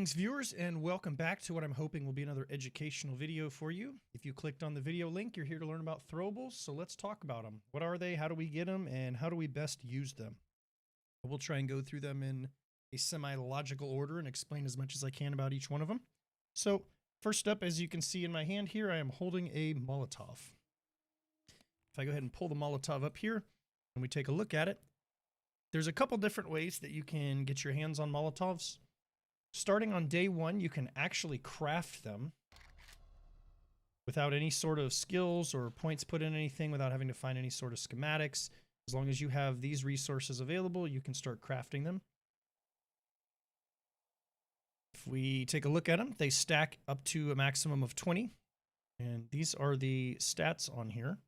Greetings viewers and welcome back to what I'm hoping will be another educational video for you. If you clicked on the video link, you're here to learn about throwables, so let's talk about them. What are they, how do we get them, and how do we best use them? We'll try and go through them in a semi-logical order and explain as much as I can about each one of them. So first up, as you can see in my hand here, I am holding a Molotov. If I go ahead and pull the Molotov up here and we take a look at it, there's a couple different ways that you can get your hands on Molotovs. Starting on day one, you can actually craft them without any sort of skills or points put in anything, without having to find any sort of schematics. As long as you have these resources available, you can start crafting them. If we take a look at them, they stack up to a maximum of 20. And these are the stats on here.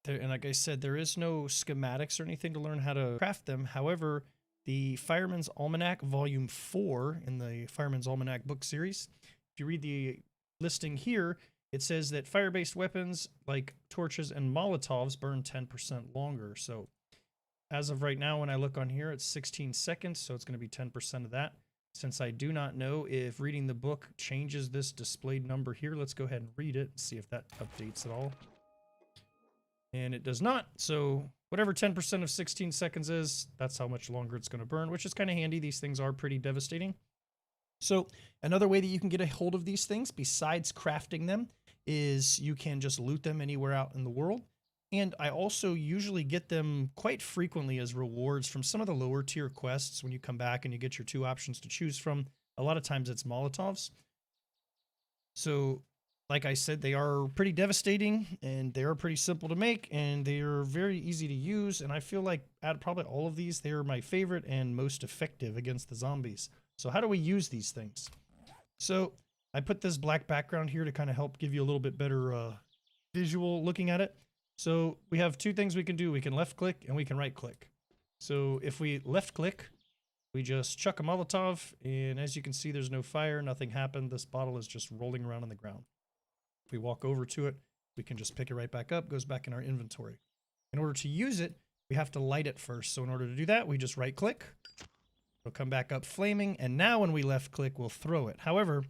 And like I said, there is no schematics or anything to learn how to craft them. However, the Fireman's Almanac Volume 4 in the Fireman's Almanac book series, if you read the listing here, it says that fire-based weapons like torches and Molotovs burn 10% longer. So as of right now, when I look on here, it's 16 seconds, so it's going to be 10% of that. Since I do not know if reading the book changes this displayed number here, let's go ahead and read it and see if that updates at all. And it does not, so whatever 10% of 16 seconds is, that's how much longer it's going to burn, which is kind of handy. These things are pretty devastating. So another way that you can get a hold of these things, besides crafting them, is you can just loot them anywhere out in the world. And I also usually get them quite frequently as rewards from some of the lower tier quests. When you come back and you get your two options to choose from, a lot of times it's Molotovs. So like I said, they are pretty devastating and they are pretty simple to make and they are very easy to use. And I feel like out of probably all of these, they are my favorite and most effective against the zombies. So how do we use these things? So I put this black background here to kind of help give you a little bit better visual looking at it. So we have two things we can do. We can left click and we can right click. So if we left click, we just chuck a Molotov, and as you can see, there's no fire, nothing happened. This bottle is just rolling around on the ground. If we walk over to it, we can just pick it right back up, goes back in our inventory. In order to use it, we have to light it first. So in order to do that, we just right click. It'll come back up flaming, and now when we left click, we'll throw it. However,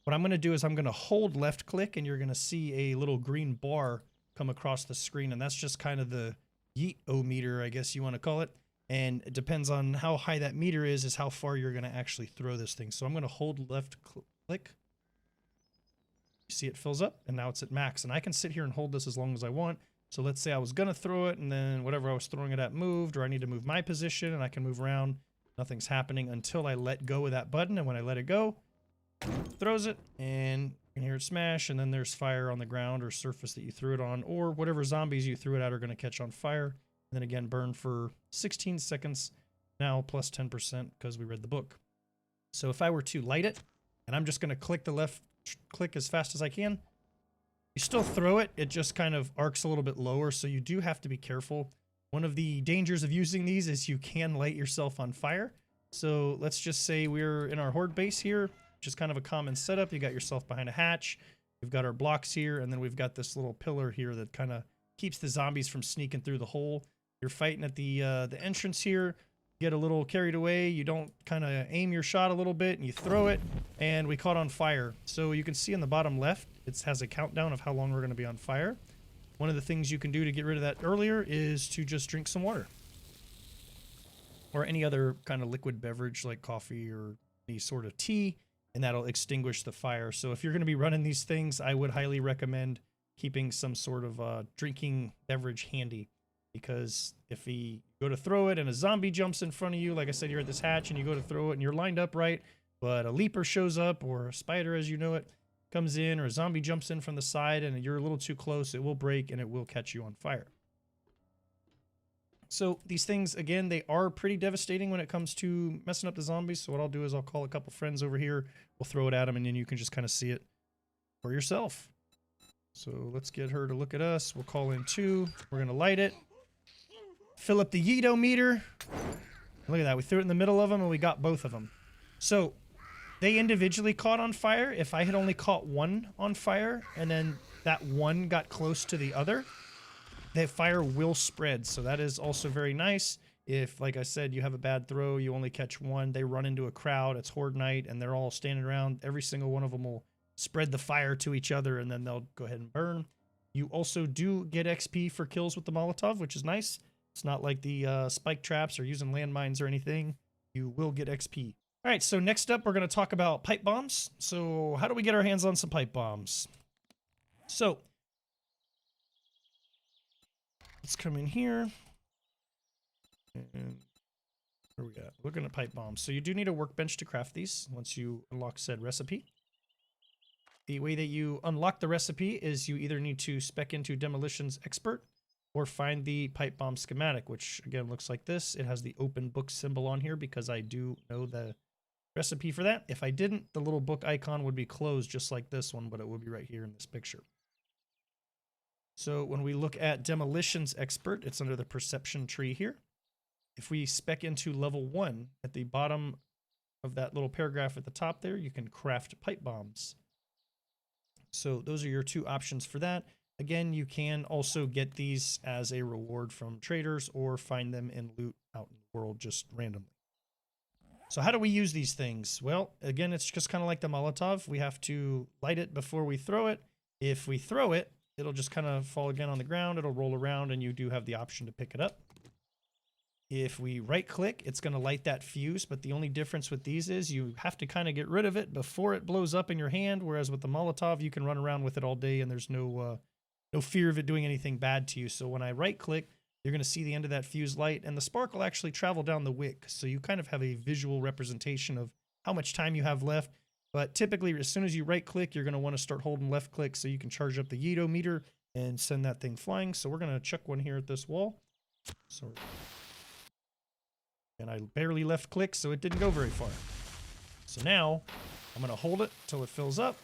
what I'm going to do is I'm going to hold left click, and you're going to see a little green bar come across the screen, and that's just kind of the yeet-o-meter, I guess you want to call it. And it depends on how high that meter is how far you're going to actually throw this thing. So I'm going to hold left click. You see it fills up, and now it's at max. And I can sit here and hold this as long as I want. So let's say I was going to throw it, and then whatever I was throwing it at moved, or I need to move my position, and I can move around. Nothing's happening until I let go of that button, and when I let it go, throws it, and you can hear it smash, and then there's fire on the ground or surface that you threw it on, or whatever zombies you threw it at are going to catch on fire, and then again burn for 16 seconds, now plus 10% because we read the book. So if I were to light it, and I'm just going to click the left click as fast as I can. You still throw it, it just kind of arcs a little bit lower, so you do have to be careful. One of the dangers of using these is you can light yourself on fire. So let's just say we're in our horde base here, which is kind of a common setup. You got yourself behind a hatch, we've got our blocks here, and then we've got this little pillar here that kind of keeps the zombies from sneaking through the hole. You're fighting at the entrance here. Get a little carried away, you don't kind of aim your shot a little bit and you throw it, and we caught on fire. So you can see in the bottom left, it has a countdown of how long we're going to be on fire. One of the things you can do to get rid of that earlier is to just drink some water. Or any other kind of liquid beverage like coffee or any sort of tea, and that'll extinguish the fire. So if you're going to be running these things, I would highly recommend keeping some sort of drinking beverage handy. Because if you go to throw it and a zombie jumps in front of you, like I said, you're at this hatch and you go to throw it and you're lined up right, but a leaper shows up or a spider as you know it comes in, or a zombie jumps in from the side and you're a little too close, it will break and it will catch you on fire. So these things, again, they are pretty devastating when it comes to messing up the zombies. So what I'll do is I'll call a couple friends over here, we'll throw it at them, and then you can just kind of see it for yourself. So let's get her to look at us. We'll call in 2. We're going to light it. Fill up the yeet-o-meter. Look at that. We threw it in the middle of them and we got both of them. So they individually caught on fire. If I had only caught one on fire and then that one got close to the other, the fire will spread. So that is also very nice. If, like I said, you have a bad throw, you only catch one, they run into a crowd, it's horde night, and they're all standing around, every single one of them will spread the fire to each other, and then they'll go ahead and burn. You also do get XP for kills with the Molotov, which is nice. It's not like the spike traps or using landmines or anything. You will get XP. All right, so next up, we're going to talk about pipe bombs. So how do we get our hands on some pipe bombs? So let's come in here. And where we at? Looking at pipe bombs. So you do need a workbench to craft these once you unlock said recipe. The way that you unlock the recipe is you either need to spec into Demolitions Expert or find the pipe bomb schematic, which again looks like this. It has the open book symbol on here because I do know the recipe for that. If I didn't, the little book icon would be closed just like this one, but it would be right here in this picture. So when we look at Demolitions Expert, it's under the perception tree here. If we spec into level 1 at the bottom of that little paragraph at the top there, you can craft pipe bombs. So those are your two options for that. Again, you can also get these as a reward from traders or find them in loot out in the world just randomly. So how do we use these things? Well, again, it's just kind of like the Molotov. We have to light it before we throw it. If we throw it, it'll just kind of fall again on the ground. It'll roll around and you do have the option to pick it up. If we right click, it's going to light that fuse, but the only difference with these is you have to kind of get rid of it before it blows up in your hand, whereas with the Molotov, you can run around with it all day and there's no fear of it doing anything bad to you. So when I right click, you're going to see the end of that fuse light and the spark will actually travel down the wick. So you kind of have a visual representation of how much time you have left. But typically, as soon as you right click, you're going to want to start holding left click so you can charge up the Yeeto meter and send that thing flying. So we're going to chuck one here at this wall. So, and I barely left click, so it didn't go very far. So now I'm going to hold it till it fills up,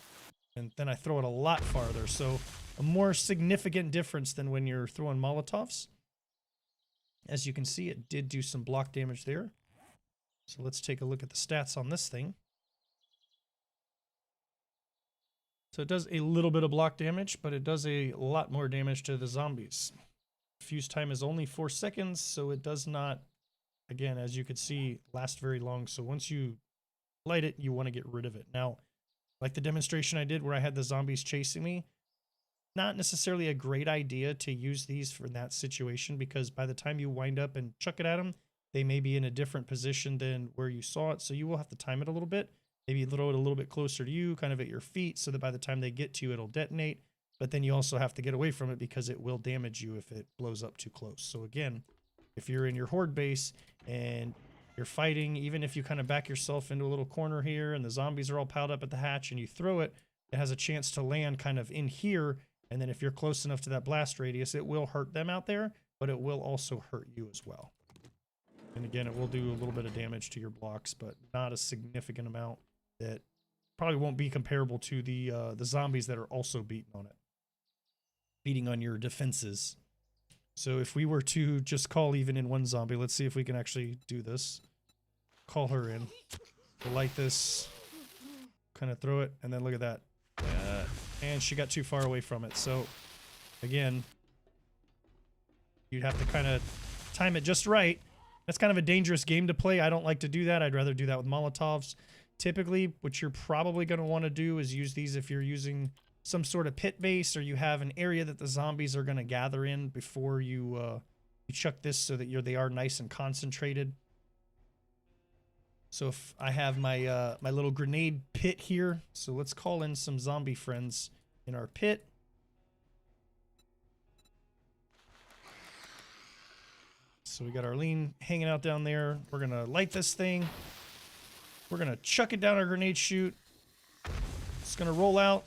and then I throw it a lot farther. So a more significant difference than when you're throwing Molotovs. As you can see, it did do some block damage there. So let's take a look at the stats on this thing. So it does a little bit of block damage, but it does a lot more damage to the zombies. Fuse time is only 4 seconds, so it does not, again, as you can see, last very long. So once you light it, you want to get rid of it. Now, like the demonstration I did where I had the zombies chasing me, not necessarily a great idea to use these for that situation because by the time you wind up and chuck it at them, they may be in a different position than where you saw it. So you will have to time it a little bit. Maybe throw it a little bit closer to you, kind of at your feet, so that by the time they get to you, it'll detonate. But then you also have to get away from it because it will damage you if it blows up too close. So again, if you're in your horde base and you're fighting, even if you kind of back yourself into a little corner here and the zombies are all piled up at the hatch and you throw it, it has a chance to land kind of in here. And then if you're close enough to that blast radius, it will hurt them out there, but it will also hurt you as well. And again, it will do a little bit of damage to your blocks, but not a significant amount that probably won't be comparable to the zombies that are also beating on your defenses. So if we were to just call even in one zombie, let's see if we can actually do this. Call her in. We'll light this, kind of throw it, and then look at that. And she got too far away from it. So again, you'd have to kind of time it just right. That's kind of a dangerous game to play. I don't like to do that. I'd rather do that with Molotovs. Typically, what you're probably going to want to do is use these if you're using some sort of pit base or you have an area that the zombies are going to gather in before you chuck this so that they are nice and concentrated. So if I have my my little grenade pit here, so let's call in some zombie friends in our pit. So we got our lean hanging out down there. We're going to light this thing. We're going to chuck it down our grenade chute. It's going to roll out.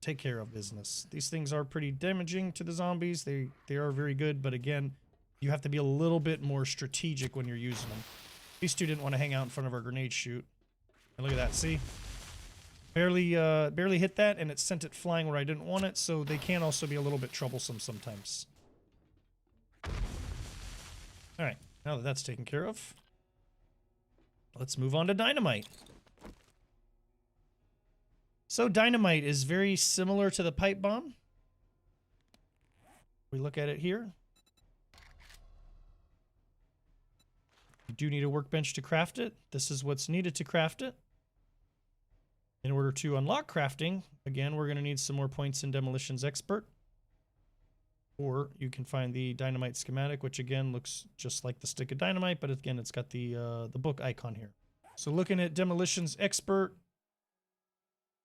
Take care of business. These things are pretty damaging to the zombies. They are very good, but again, you have to be a little bit more strategic when you're using them. These two didn't want to hang out in front of our grenade chute. And look at that, see? Barely hit that, and it sent it flying where I didn't want it, so they can also be a little bit troublesome sometimes. Alright, now that that's taken care of, let's move on to Dynamite. So Dynamite is very similar to the pipe bomb. We look at it here. You do need a workbench to craft it. This is what's needed to craft it. In order to unlock crafting, again, we're going to need some more points in Demolitions Expert. Or you can find the Dynamite schematic, which again looks just like the stick of dynamite, but again, it's got the book icon here. So looking at Demolitions Expert,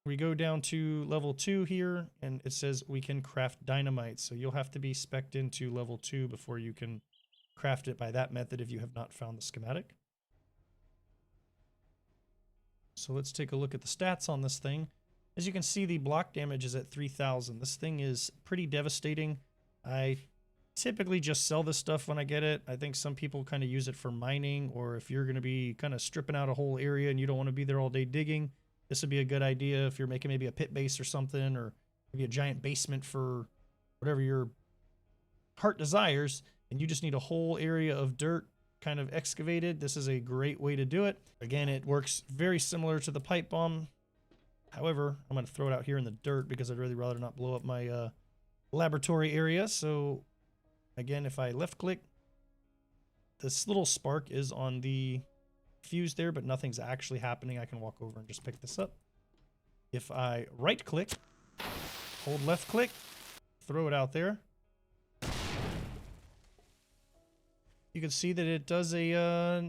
we go down to level 2 here, and it says we can craft dynamite. So you'll have to be spec'd into level 2 before you can craft it by that method if you have not found the schematic. So let's take a look at the stats on this thing. As you can see, the block damage is at 3,000. This thing is pretty devastating. I typically just sell this stuff when I get it. I think some people kind of use it for mining, or if you're going to be kind of stripping out a whole area and you don't want to be there all day digging, this would be a good idea if you're making maybe a pit base or something, or maybe a giant basement for whatever your heart desires, and you just need a whole area of dirt kind of excavated. This is a great way to do it. Again, it works very similar to the pipe bomb. However, I'm going to throw it out here in the dirt because I'd really rather not blow up my laboratory area. So again, if I left click, this little spark is on the fuse there, but nothing's actually happening. I can walk over and just pick this up. If I right click, hold left click, throw it out there, you can see that it does a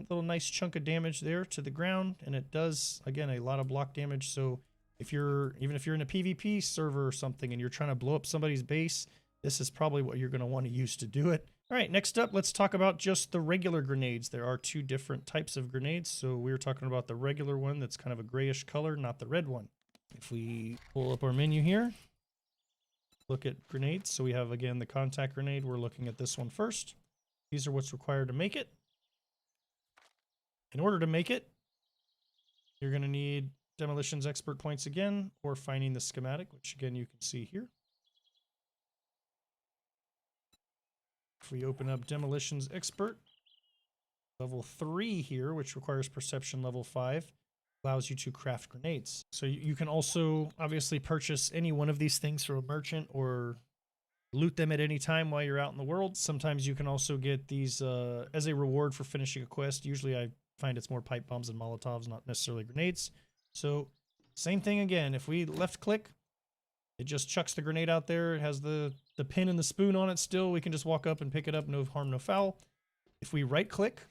little nice chunk of damage there to the ground, and it does, again, a lot of block damage. So if you're, even if you're in a PvP server or something and you're trying to blow up somebody's base, this is probably what you're going to want to use to do it. All right, next up, let's talk about just the regular grenades. There are 2 different types of grenades. So we were talking about the regular one that's kind of a grayish color, not the red one. If we pull up our menu here, look at grenades. So we have, again, the contact grenade. We're looking at this one first. These are what's required to make it. In order to make it, you're going to need Demolitions Expert points again, or finding the schematic, which again you can see here. If we open up Demolitions Expert, level 3 here, which requires Perception level 5, allows you to craft grenades. So you can also obviously purchase any one of these things from a merchant or loot them at any time while you're out in the world. Sometimes you can also get these as a reward for finishing a quest. Usually I find it's more pipe bombs and Molotovs, not necessarily grenades. So same thing again. If we left click, it just chucks the grenade out there. It has the pin and the spoon on it still. We can just walk up and pick it up. No harm, no foul. If we right click,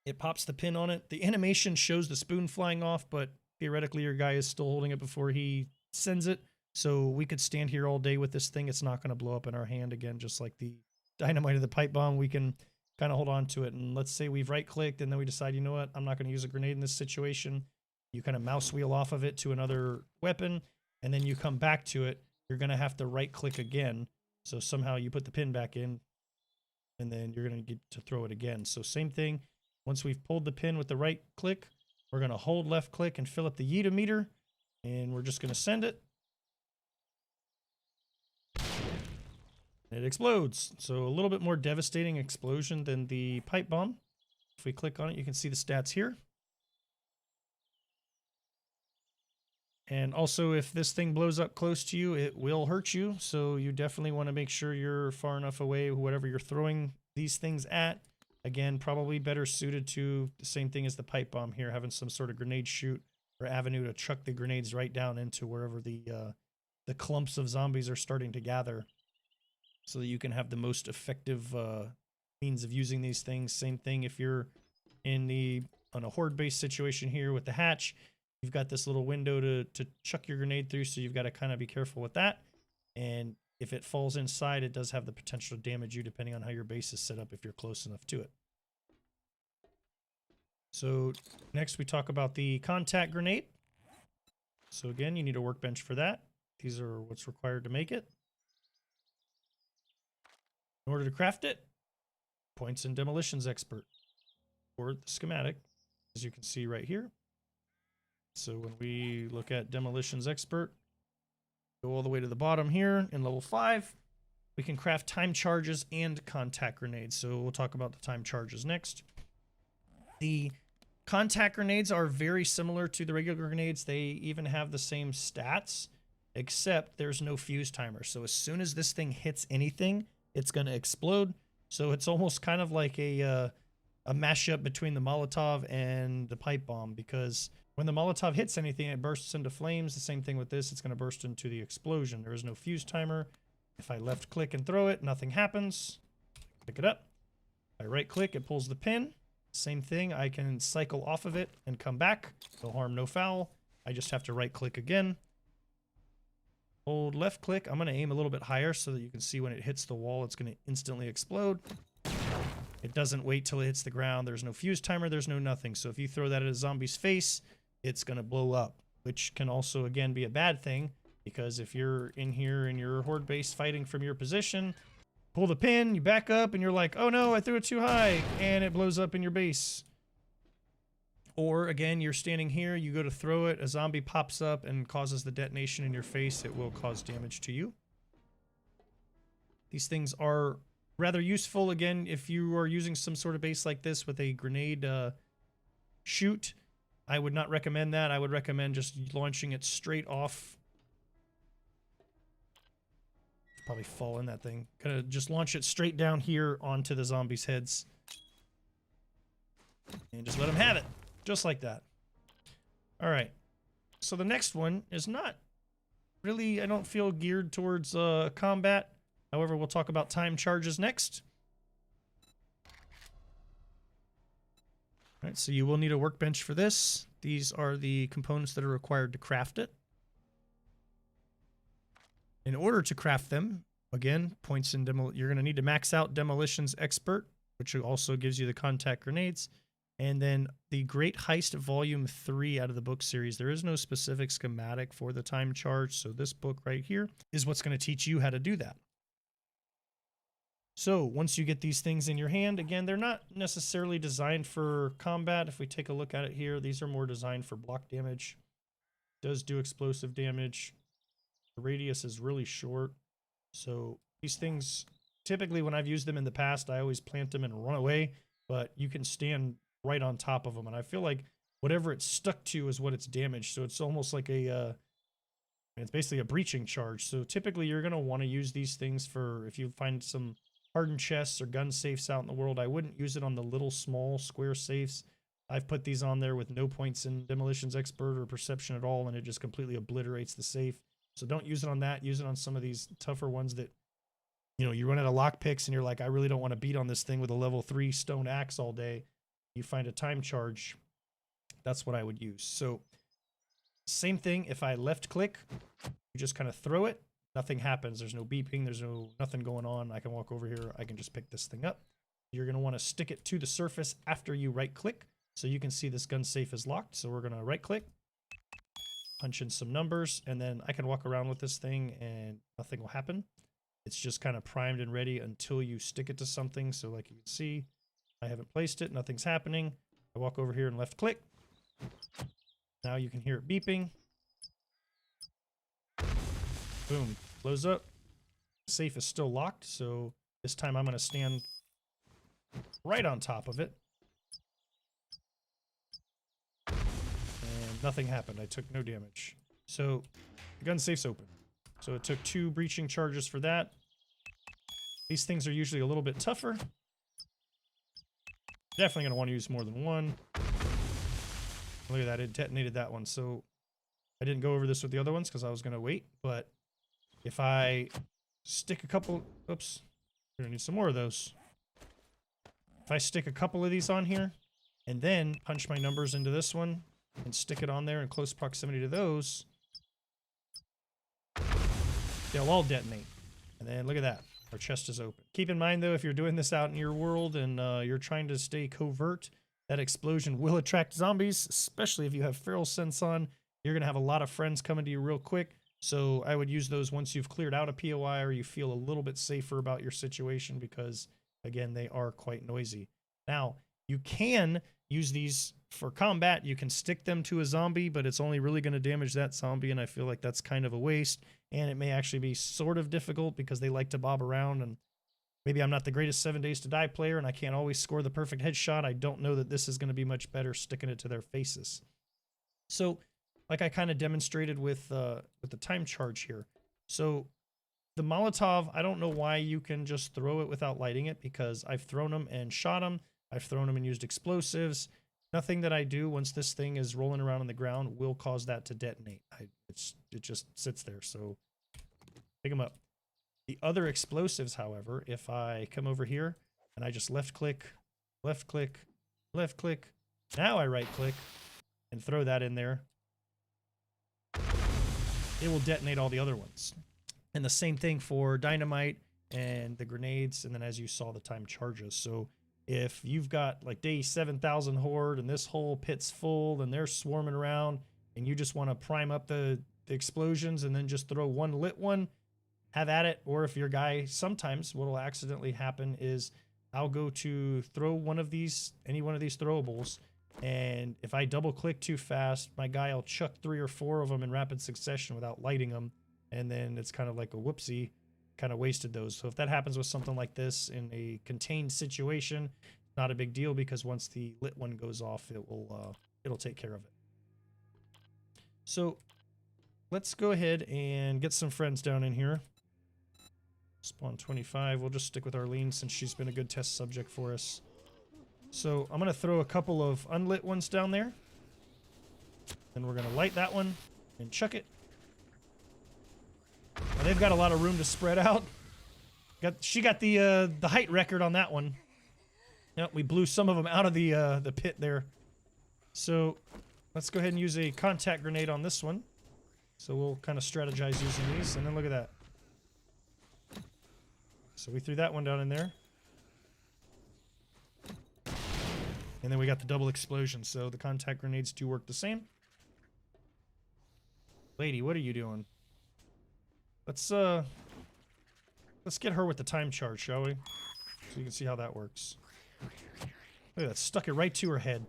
it pops the pin on it. The animation shows the spoon flying off, but theoretically your guy is still holding it before he sends it. So we could stand here all day with this thing. It's not going to blow up in our hand again, just like the dynamite or the pipe bomb. We can kind of hold on to it. And let's say we've right clicked and then we decide, you know what, I'm not going to use a grenade in this situation. You kind of mouse wheel off of it to another weapon, and then you come back to it. You're going to have to right click again. So somehow you put the pin back in, and then you're going to get to throw it again. So same thing. Once we've pulled the pin with the right click, we're going to hold left click and fill up the Yeeta meter, and we're just going to send it. It explodes. So a little bit more devastating explosion than the pipe bomb. If we click on it, you can see the stats here. And also, if this thing blows up close to you, it will hurt you. So you definitely want to make sure you're far enough away, whatever you're throwing these things at. Again, probably better suited to the same thing as the pipe bomb here, having some sort of grenade chute or avenue to chuck the grenades right down into wherever the clumps of zombies are starting to gather, so that you can have the most effective means of using these things. Same thing if you're on a horde-based situation here with the hatch. You've got this little window to chuck your grenade through, so you've got to kind of be careful with that. And if it falls inside, it does have the potential to damage you depending on how your base is set up if you're close enough to it. So next we talk about the contact grenade. So again, you need a workbench for that. These are what's required to make it. In order to craft it, points in Demolitions Expert, or the schematic, as you can see right here. So when we look at Demolitions Expert, go all the way to the bottom here in level 5, we can craft time charges and contact grenades. So we'll talk about the time charges next. The contact grenades are very similar to the regular grenades. They even have the same stats, except there's no fuse timer. So as soon as this thing hits anything, it's going to explode. So it's almost kind of like a a mashup between the Molotov and the pipe bomb, because when the Molotov hits anything, it bursts into flames. The same thing with this, it's going to burst into the explosion. There is no fuse timer. If I left click and throw it, nothing happens. Pick it up. I right click, it pulls the pin. Same thing, I can cycle off of it and come back. No harm, no foul. I just have to right click again. Hold left click. I'm going to aim a little bit higher so that you can see when it hits the wall, it's going to instantly explode. It doesn't wait till it hits the ground. There's no fuse timer. There's no nothing. So if you throw that at a zombie's face, it's going to blow up, which can also, again, be a bad thing, because if you're in here in your horde base fighting from your position, pull the pin, you back up, and you're like, oh no, I threw it too high, and it blows up in your base. Or, again, you're standing here, you go to throw it, a zombie pops up and causes the detonation in your face. It will cause damage to you. These things are rather useful, again, if you are using some sort of base like this with a grenade shoot. I would not recommend that. I would recommend just launching it straight off. Probably fall in that thing. Gonna just launch it straight down here onto the zombies' heads. And just let them have it. Just like that. Alright. So the next one is not really, I don't feel, geared towards combat. However, we'll talk about time charges next. Alright, so you will need a workbench for this. These are the components that are required to craft it. In order to craft them, again, points in you're going to need to max out Demolitions Expert, which also gives you the contact grenades. And then the Great Heist Volume 3 out of the book series. There is no specific schematic for the time charge, so this book right here is what's going to teach you how to do that. So once you get these things in your hand, again, they're not necessarily designed for combat. If we take a look at it here, these are more designed for block damage. It does do explosive damage. The radius is really short. So these things, typically when I've used them in the past, I always plant them and run away, but you can stand right on top of them. And I feel like whatever it's stuck to is what it's damaged. So it's almost like it's basically a breaching charge. So typically you're going to want to use these things for, if you find some hardened chests or gun safes out in the world, I wouldn't use it on the little small square safes. I've put these on there with no points in Demolitions Expert or Perception at all, and it just completely obliterates the safe. So don't use it on that. Use it on some of these tougher ones that, you know, you run out of lockpicks and you're like, I really don't want to beat on this thing with a level 3 stone axe all day. You find a time charge. That's what I would use. So same thing. If I left click, you just kind of throw it. Nothing happens. There's no beeping. There's nothing going on. I can walk over here. I can just pick this thing up. You're going to want to stick it to the surface after you right click. So you can see this gun safe is locked. So we're going to right click, punch in some numbers, and then I can walk around with this thing and nothing will happen. It's just kind of primed and ready until you stick it to something. So like you can see, I haven't placed it. Nothing's happening. I walk over here and left click. Now you can hear it beeping. Boom. Blows up. The safe is still locked. So this time I'm going to stand right on top of it. And nothing happened. I took no damage. So the gun safe's open. So it took 2 breaching charges for that. These things are usually a little bit tougher. Definitely going to want to use more than one. Look at that, it detonated that one. So I didn't go over this with the other ones because I was going to wait. But if I stick a couple... Oops. We're going to need some more of those. If I stick a couple of these on here and then punch my numbers into this one and stick it on there in close proximity to those, they'll all detonate. And then look at that. Our chest is open. Keep in mind, though, if you're doing this out in your world and you're trying to stay covert, that explosion will attract zombies, especially if you have feral sense on. You're going to have a lot of friends coming to you real quick. So I would use those once you've cleared out a POI or you feel a little bit safer about your situation because, again, they are quite noisy. Now, you can use these for combat. You can stick them to a zombie, but it's only really going to damage that zombie, and I feel like that's kind of a waste. And it may actually be sort of difficult because they like to bob around, and maybe I'm not the greatest 7 Days to Die player and I can't always score the perfect headshot. I don't know that this is going to be much better sticking it to their faces. So, like I kind of demonstrated with the time charge here. So, the Molotov, I don't know why you can just throw it without lighting it because I've thrown them and shot them. I've thrown them and used explosives. Nothing that I do once this thing is rolling around on the ground will cause that to detonate. It just sits there, so pick them up. The other explosives, however, if I come over here and I just left click, left click, left click, now I right click and throw that in there, it will detonate all the other ones. And the same thing for dynamite and the grenades, and then as you saw, the time charges. So if you've got like day 7,000 horde and this whole pit's full and they're swarming around and you just want to prime up the explosions and then just throw one lit one, have at it. Or if your guy, sometimes what will accidentally happen is I'll go to throw one of these, any one of these throwables, and if I double click too fast, my guy will chuck 3 or 4 of them in rapid succession without lighting them, and then it's kind of like a whoopsie, kind of wasted those. So if that happens with something like this in a contained situation, not a big deal, because once the lit one goes off, it'll take care of it. So let's go ahead and get some friends down in here. Spawn 25. We'll just stick with Arlene since she's been a good test subject for us. So I'm going to throw a couple of unlit ones down there. Then we're going to light that one and chuck it. Now they've got a lot of room to spread out. She got the height record on that one. Yep, we blew some of them out of the pit there. So let's go ahead and use a contact grenade on this one. So we'll kind of strategize using these, and then look at that. So we threw that one down in there. And then we got the double explosion, so the contact grenades do work the same. Lady, what are you doing? Let's get her with the time charge, shall we? So you can see how that works. Look at that, stuck it right to her head.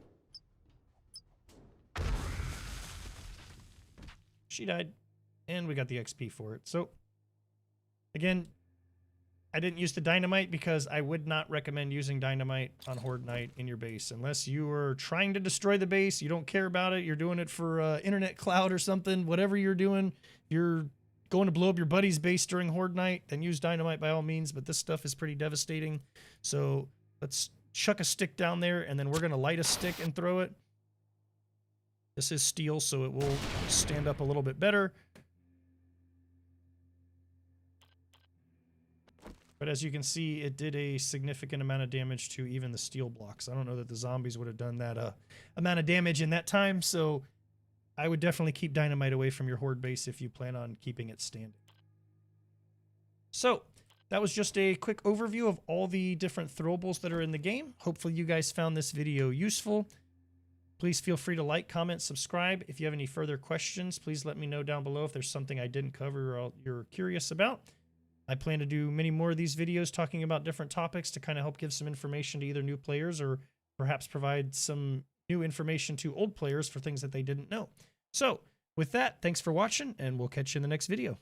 She died, and we got the XP for it. So, again, I didn't use the dynamite because I would not recommend using dynamite on Horde Night in your base. Unless you are trying to destroy the base, you don't care about it, you're doing it for internet cloud or something, whatever you're doing, you're going to blow up your buddy's base during Horde Night, then use dynamite by all means, but this stuff is pretty devastating. So let's chuck a stick down there, and then we're going to light a stick and throw it. This is steel, so it will stand up a little bit better. But as you can see, it did a significant amount of damage to even the steel blocks. I don't know that the zombies would have done that amount of damage in that time, so I would definitely keep dynamite away from your horde base if you plan on keeping it standing. So, that was just a quick overview of all the different throwables that are in the game. Hopefully you guys found this video useful. Please feel free to like, comment, subscribe. If you have any further questions, please let me know down below if there's something I didn't cover or you're curious about. I plan to do many more of these videos talking about different topics to kind of help give some information to either new players or perhaps provide some new information to old players for things that they didn't know. So, with that, thanks for watching, and we'll catch you in the next video.